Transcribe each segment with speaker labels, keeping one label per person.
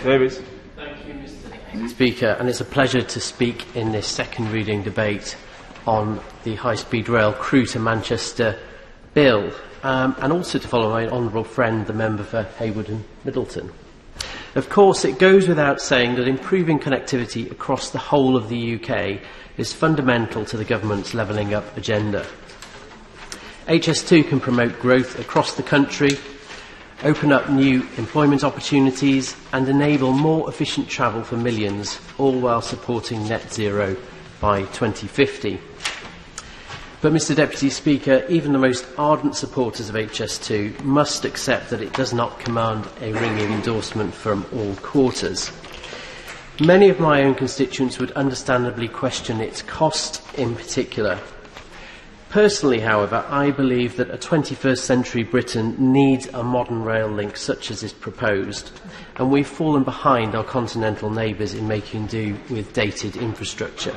Speaker 1: Davies.
Speaker 2: Thank you, Mr. Speaker, and it's a pleasure to speak in this second reading debate on the high-speed rail Crewe to Manchester bill, and also to follow my honourable friend, the member for Haywood and Middleton. Of course, it goes without saying that improving connectivity across the whole of the UK is fundamental to the government's levelling up agenda. HS2 can promote growth across the country, open up new employment opportunities and enable more efficient travel for millions, all while supporting net zero by 2050. But, Mr Deputy Speaker, even the most ardent supporters of HS2 must accept that it does not command a ringing endorsement from all quarters. Many of my own constituents would understandably question its cost in particular. Personally, however, I believe that a 21st century Britain needs a modern rail link such as is proposed, and we've fallen behind our continental neighbours in making do with dated infrastructure.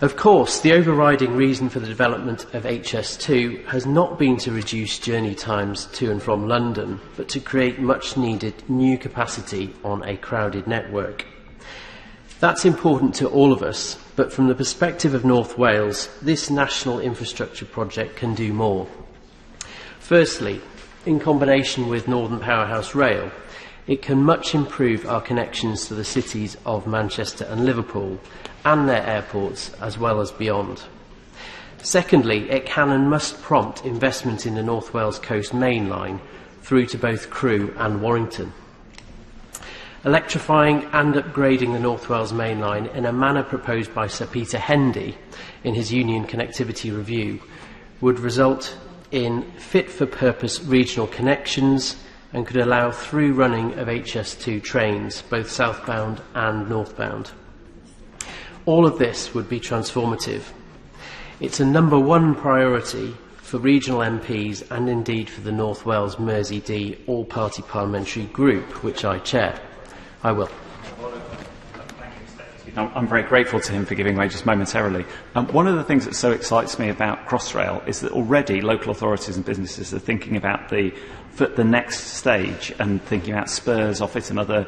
Speaker 2: Of course, the overriding reason for the development of HS2 has not been to reduce journey times to and from London, but to create much needed new capacity on a crowded network. That's important to all of us, but from the perspective of North Wales, this national infrastructure project can do more. Firstly, in combination with Northern Powerhouse Rail, it can much improve our connections to the cities of Manchester and Liverpool and their airports, as well as beyond. Secondly, it can and must prompt investment in the North Wales Coast Main Line through to both Crewe and Warrington. Electrifying and upgrading the North Wales Main Line in a manner proposed by Sir Peter Hendy in his Union Connectivity Review would result in fit-for-purpose regional connections and could allow through running of HS2 trains, both southbound and northbound. All of this would be transformative. It's a number one priority for regional MPs and indeed for the North Wales Mersey-D all-party parliamentary group, which I chair. I will.
Speaker 1: I'm very grateful to him for giving way just momentarily. One of the things that so excites me about Crossrail is that already local authorities and businesses are thinking about the next stage and thinking about spurs off it and other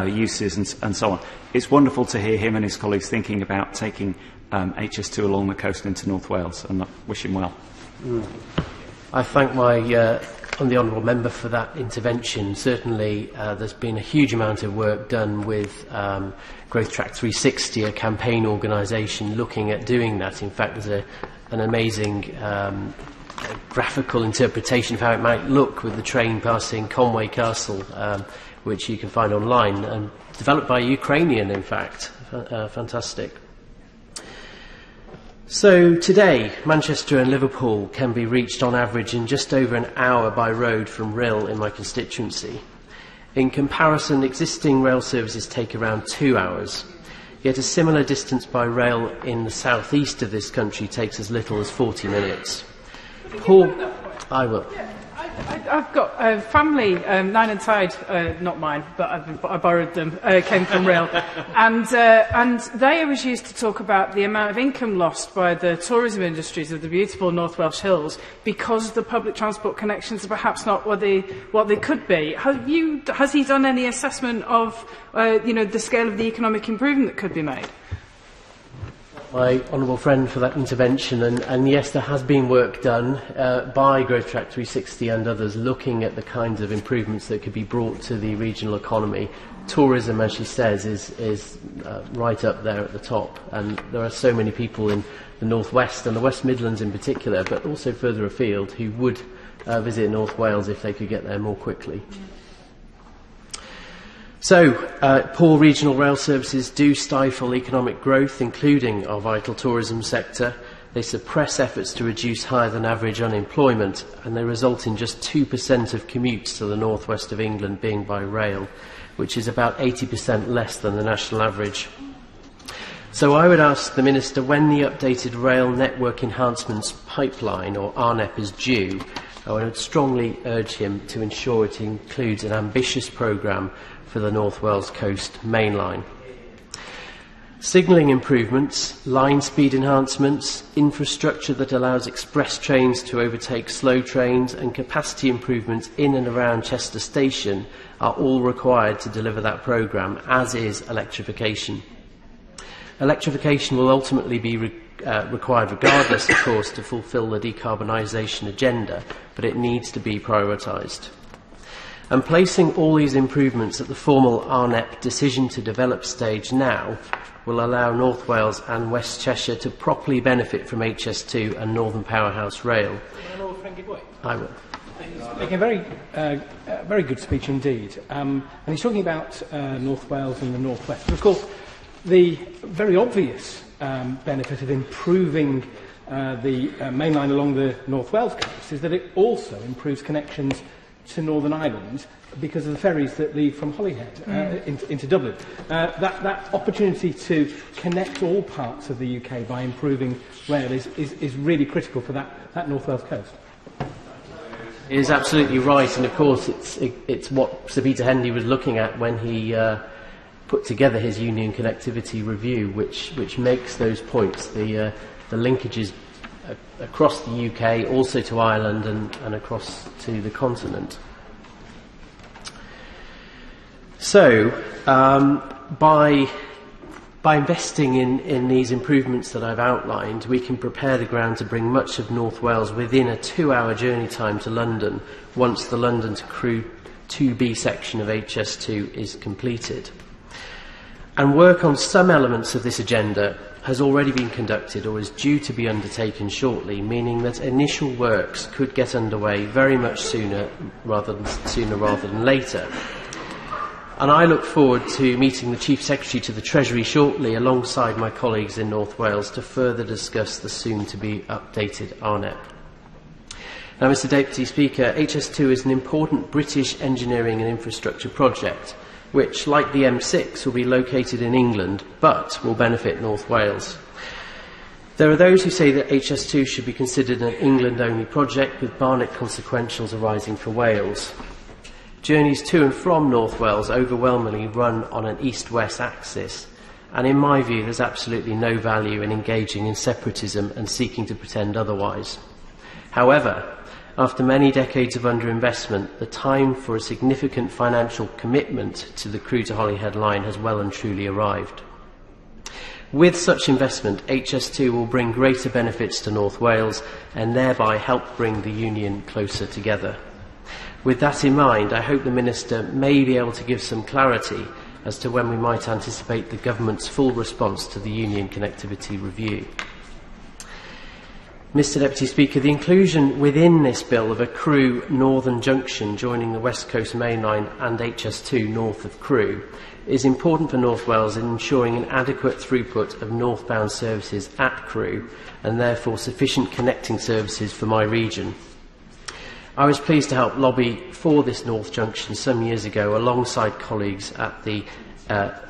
Speaker 1: uses and so on. It's wonderful to hear him and his colleagues thinking about taking HS2 along the coast into North Wales, and I wish him well.
Speaker 2: I thank the honourable member for that intervention. Certainly there's been a huge amount of work done with Growth Track 360, a campaign organisation looking at doing that. In fact, there's an amazing graphical interpretation of how it might look with the train passing Conway Castle, which you can find online, and developed by a Ukrainian, in fact. Fantastic. So today, Manchester and Liverpool can be reached on average in just over an hour by road from Ribble in my constituency. In comparison, existing rail services take around 2 hours, yet a similar distance by rail in the southeast of this country takes as little as 40 minutes. Paul, I will.
Speaker 3: I've got a family, Nine and Tide, not mine, but I borrowed them, came from Rail, and they always used to talk about the amount of income lost by the tourism industries of the beautiful North Welsh hills because the public transport connections are perhaps not what they could be. Has he done any assessment of the scale of the economic improvement that could be made?
Speaker 2: My honourable friend for that intervention, and yes, there has been work done by Growth Track 360 and others looking at the kinds of improvements that could be brought to the regional economy. Tourism, as she says, is right up there at the top, and there are so many people in the North West and the West Midlands in particular, but also further afield, who would visit North Wales if they could get there more quickly. So, poor regional rail services do stifle economic growth, including our vital tourism sector. They suppress efforts to reduce higher than average unemployment, and they result in just 2% of commutes to the northwest of England being by rail, which is about 80% less than the national average. So I would ask the Minister when the updated Rail Network Enhancements Pipeline, or RNEP, is due. I would strongly urge him to ensure it includes an ambitious programme for the North Wales Coast Main Line. Signalling improvements, line speed enhancements, infrastructure that allows express trains to overtake slow trains, and capacity improvements in and around Chester Station are all required to deliver that programme, as is electrification. Electrification will ultimately be required regardless, of course, to fulfil the decarbonisation agenda, but it needs to be prioritised. And placing all these improvements at the formal RNEP decision to develop stage now will allow North Wales and West Cheshire to properly benefit from HS2 and Northern Powerhouse Rail. I will.
Speaker 4: He's making a very good speech indeed. And he's talking about North Wales and the North West. But of course, the very obvious benefit of improving the main line along the North Wales coast is that it also improves connections to Northern Ireland because of the ferries that leave from Holyhead into Dublin. That opportunity to connect all parts of the UK by improving rail is really critical for that North Wales coast.
Speaker 2: It is absolutely right, and of course it's what Sir Peter Hendy was looking at when he put together his Union Connectivity Review, which makes those points, the linkages across the UK, also to Ireland and across to the continent. So, by investing in these improvements that I've outlined, we can prepare the ground to bring much of North Wales within a 2-hour journey time to London once the London to Crewe 2B section of HS2 is completed. And work on some elements of this agenda has already been conducted or is due to be undertaken shortly, meaning that initial works could get underway very much sooner rather than later. And I look forward to meeting the Chief Secretary to the Treasury shortly alongside my colleagues in North Wales to further discuss the soon-to-be updated RNEP. Now, Mr Deputy Speaker, HS2 is an important British engineering and infrastructure project which, like the M6, will be located in England but will benefit North Wales. There are those who say that HS2 should be considered an England-only project with Barnet consequentials arising for Wales. Journeys to and from North Wales overwhelmingly run on an east-west axis, and in my view there's absolutely no value in engaging in separatism and seeking to pretend otherwise. However, after many decades of underinvestment, the time for a significant financial commitment to the Crewe to Holyhead line has well and truly arrived. With such investment, HS2 will bring greater benefits to North Wales and thereby help bring the Union closer together. With that in mind, I hope the Minister may be able to give some clarity as to when we might anticipate the Government's full response to the Union Connectivity Review. Mr Deputy Speaker, the inclusion within this bill of a Crewe Northern junction joining the West Coast Main Line and HS2 north of Crewe is important for North Wales in ensuring an adequate throughput of northbound services at Crewe and therefore sufficient connecting services for my region. I was pleased to help lobby for this North Junction some years ago alongside colleagues at the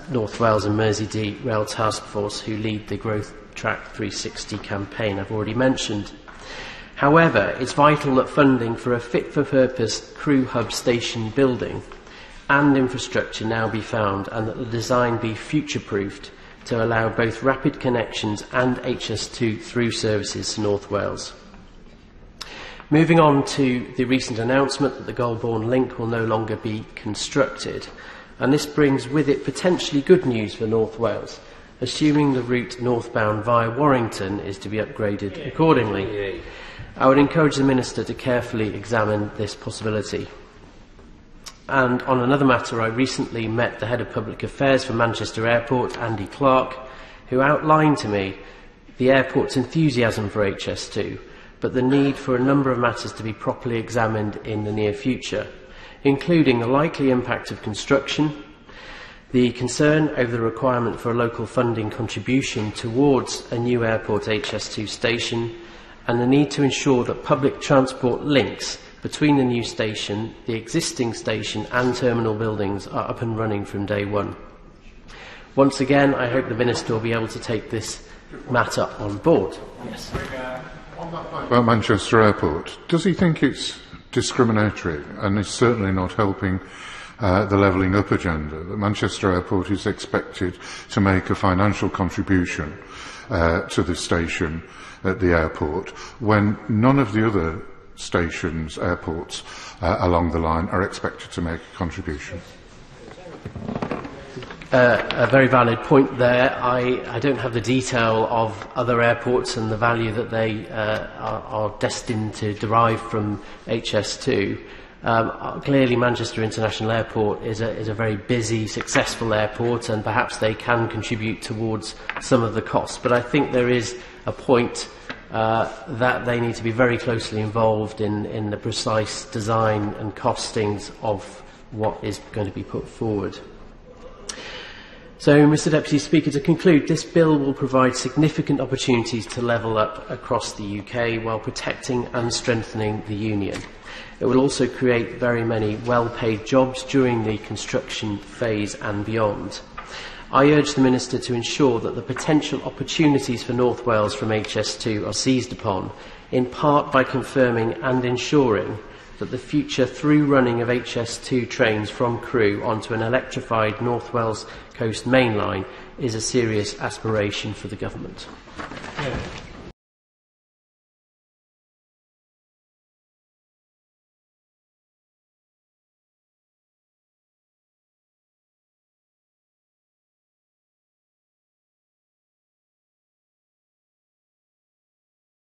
Speaker 2: North Wales and Mersey Rail Task Force who lead the Growth Track 360 campaign I've already mentioned. However, it's vital that funding for a fit-for-purpose Crewe hub station building and infrastructure now be found and that the design be future-proofed to allow both rapid connections and HS2 through services to North Wales. Moving on to the recent announcement that the Golborne link will no longer be constructed, and this brings with it potentially good news for North Wales, assuming the route northbound via Warrington is to be upgraded accordingly. I would encourage the Minister to carefully examine this possibility. And on another matter, I recently met the Head of Public Affairs for Manchester Airport, Andy Clark, who outlined to me the airport's enthusiasm for HS2, but the need for a number of matters to be properly examined in the near future, including the likely impact of construction, the concern over the requirement for a local funding contribution towards a new airport HS2 station, and the need to ensure that public transport links between the new station, the existing station and terminal buildings are up and running from day one. Once again, I hope the Minister will be able to take this matter on board. Yes.
Speaker 5: About Manchester Airport, does he think it's discriminatory and is certainly not helping the levelling up agenda, that Manchester Airport is expected to make a financial contribution to the station at the airport, when none of the other stations, airports along the line are expected to make a contribution.
Speaker 2: A very valid point there. I don't have the detail of other airports and the value that they are destined to derive from HS2. Clearly, Manchester International Airport is a very busy, successful airport, and perhaps they can contribute towards some of the costs. But I think there is a point that they need to be very closely involved in the precise design and costings of what is going to be put forward. So, Mr Deputy Speaker, to conclude, this bill will provide significant opportunities to level up across the UK while protecting and strengthening the Union. It will also create very many well-paid jobs during the construction phase and beyond. I urge the Minister to ensure that the potential opportunities for North Wales from HS2 are seized upon, in part by confirming and ensuring that the future through running of HS2 trains from Crewe onto an electrified North Wales Coast Main Line is a serious aspiration for the Government.
Speaker 4: Yeah.